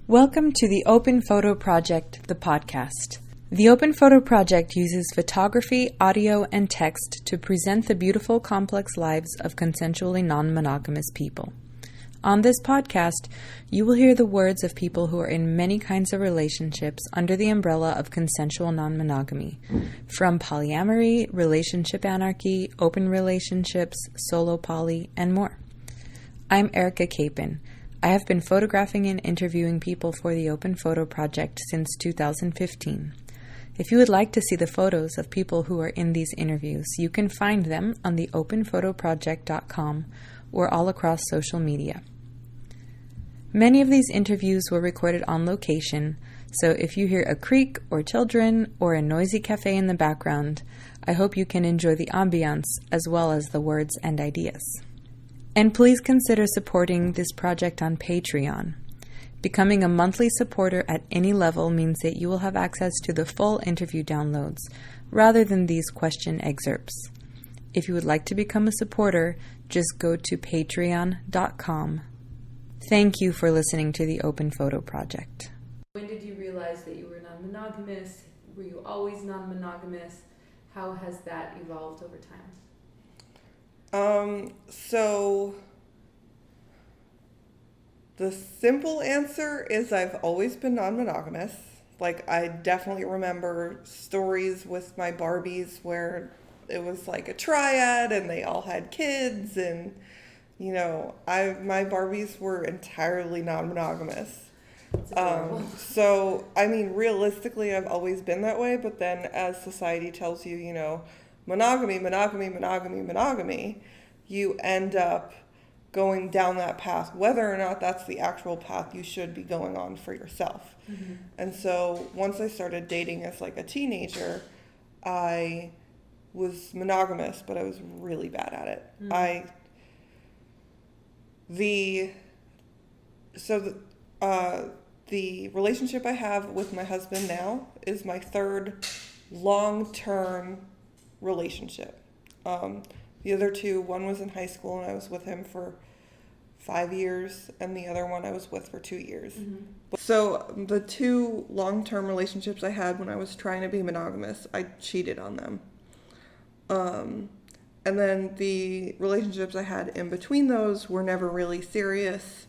Welcome to the Open Photo Project, the podcast. The Open Photo Project uses photography, audio, and text to present the beautiful, complex lives of consensually non-monogamous people. On this podcast, you will hear the words of people who are in many kinds of relationships under the umbrella of consensual non-monogamy, from polyamory, relationship anarchy, open relationships, solo poly, and more. I'm Erica Capin. I have been photographing and interviewing people for the Open Photo Project since 2015. If you would like to see the photos of people who are in these interviews, you can find them on the openphotoproject.com or all across social media. Many of these interviews were recorded on location, so if you hear a creak or children or a noisy cafe in the background, I hope you can enjoy the ambiance as well as the words and ideas. And please consider supporting this project on Patreon. Becoming a monthly supporter at any level means that you will have access to the full interview downloads, rather than these question excerpts. If you would like to become a supporter, just go to patreon.com. Thank you for listening to the Open Photo Project. When did you realize that you were non-monogamous? Were you always non-monogamous? How has that evolved over time? So the simple answer is I've always been non-monogamous. Like, I definitely remember stories with my Barbies where it was like a triad and they all had kids, and you know, my Barbies were entirely non-monogamous. So I mean, realistically, I've always been that way, but then as society tells you, you know, monogamy, you end up going down that path, whether or not that's the actual path you should be going on for yourself. Mm-hmm. And so once I started dating as like a teenager, I was monogamous, but I was really bad at it. Mm-hmm. The relationship I have with my husband now is my third long-term relationship. The other two, one was in high school and I was with him for 5 years, and the other one I was with for 2 years. Mm-hmm. So the two long-term relationships I had when I was trying to be monogamous, I cheated on them. And then the relationships I had in between those were never really serious,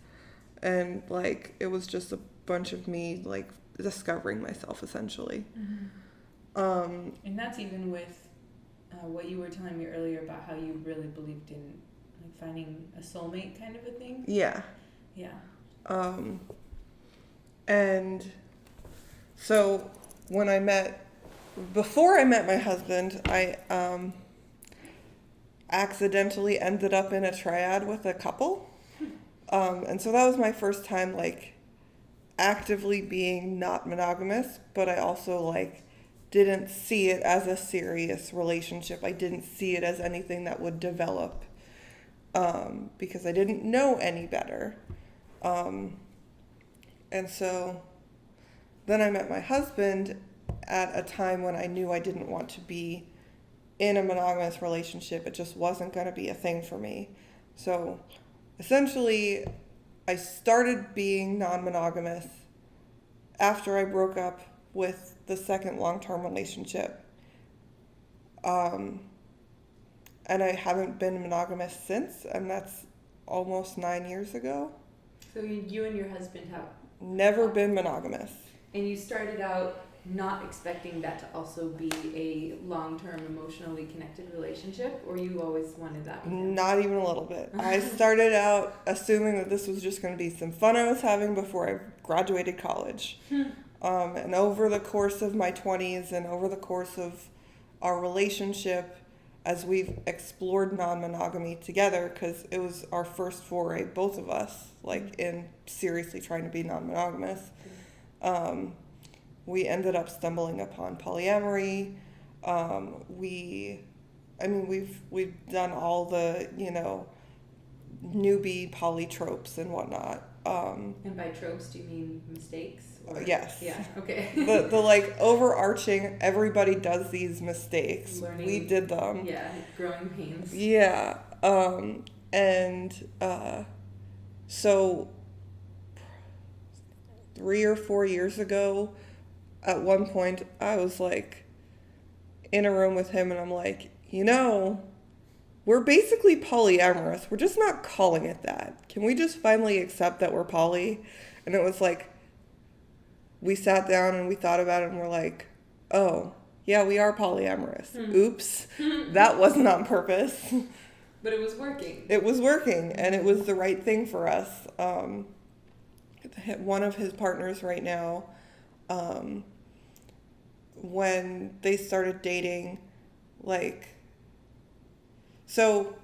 and like it was just a bunch of me like discovering myself essentially. Mm-hmm. And that's even with what you were telling me earlier about how you really believed in like finding a soulmate kind of a thing. Yeah. And so before I met my husband, I accidentally ended up in a triad with a couple. And so that was my first time like actively being not monogamous, but I also like didn't see it as a serious relationship. I didn't see it as anything that would develop because I didn't know any better. And so then I met my husband at a time when I knew I didn't want to be in a monogamous relationship. It just wasn't going to be a thing for me. So essentially, I started being non-monogamous after I broke up with the second long-term relationship. And I haven't been monogamous since, and that's almost 9 years ago. So you and your husband have never been monogamous. And you started out not expecting that to also be a long-term emotionally connected relationship, or you always wanted that? Not even a little bit. I started out assuming that this was just going to be some fun I was having before I graduated college. And over the course of my 20s and over the course of our relationship, as we've explored non-monogamy together, because it was our first foray, both of us, like in seriously trying to be non-monogamous, we ended up stumbling upon polyamory. We've done all the, you know, newbie poly tropes and whatnot. And by tropes, do you mean mistakes? Or? Yes. Yeah, okay. the like overarching, everybody does these mistakes. Learning, we did them. Yeah, growing pains. Yeah. So 3 or 4 years ago, at one point, I was like in a room with him and I'm like, we're basically polyamorous. We're just not calling it that. Can we just finally accept that we're poly? And it was like, we sat down and we thought about it and we're like, oh, yeah, we are polyamorous. Oops. That wasn't on purpose. But it was working. It was working, and it was the right thing for us. One of his partners right now, when they started dating, so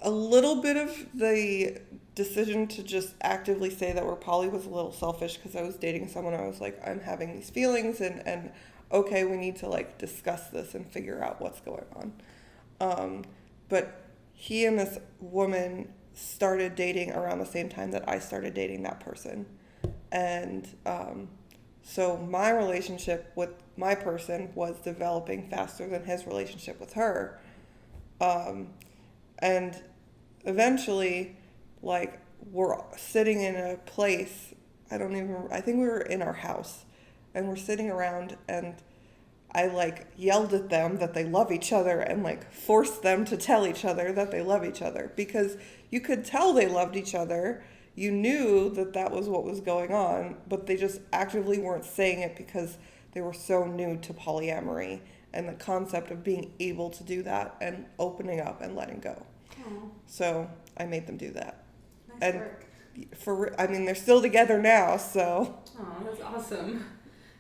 a little bit of the decision to just actively say that we're poly was a little selfish because I was dating someone. I was like, I'm having these feelings and okay, we need to discuss this and figure out what's going on. But he and this woman started dating around the same time that I started dating that person. And so my relationship with my person was developing faster than his relationship with her. And eventually, we're sitting in a place, I don't even remember, I think we were in our house, and we're sitting around, and I yelled at them that they love each other and forced them to tell each other that they love each other, because you could tell they loved each other. You knew that that was what was going on, but they just actively weren't saying it because they were so new to polyamory and the concept of being able to do that and opening up and letting go. Aww. So I made them do that. Nice work. They're still together now, so. Oh, that's awesome.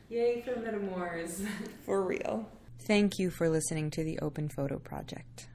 Yay for metamors. For real. Thank you for listening to the Open Photo Project.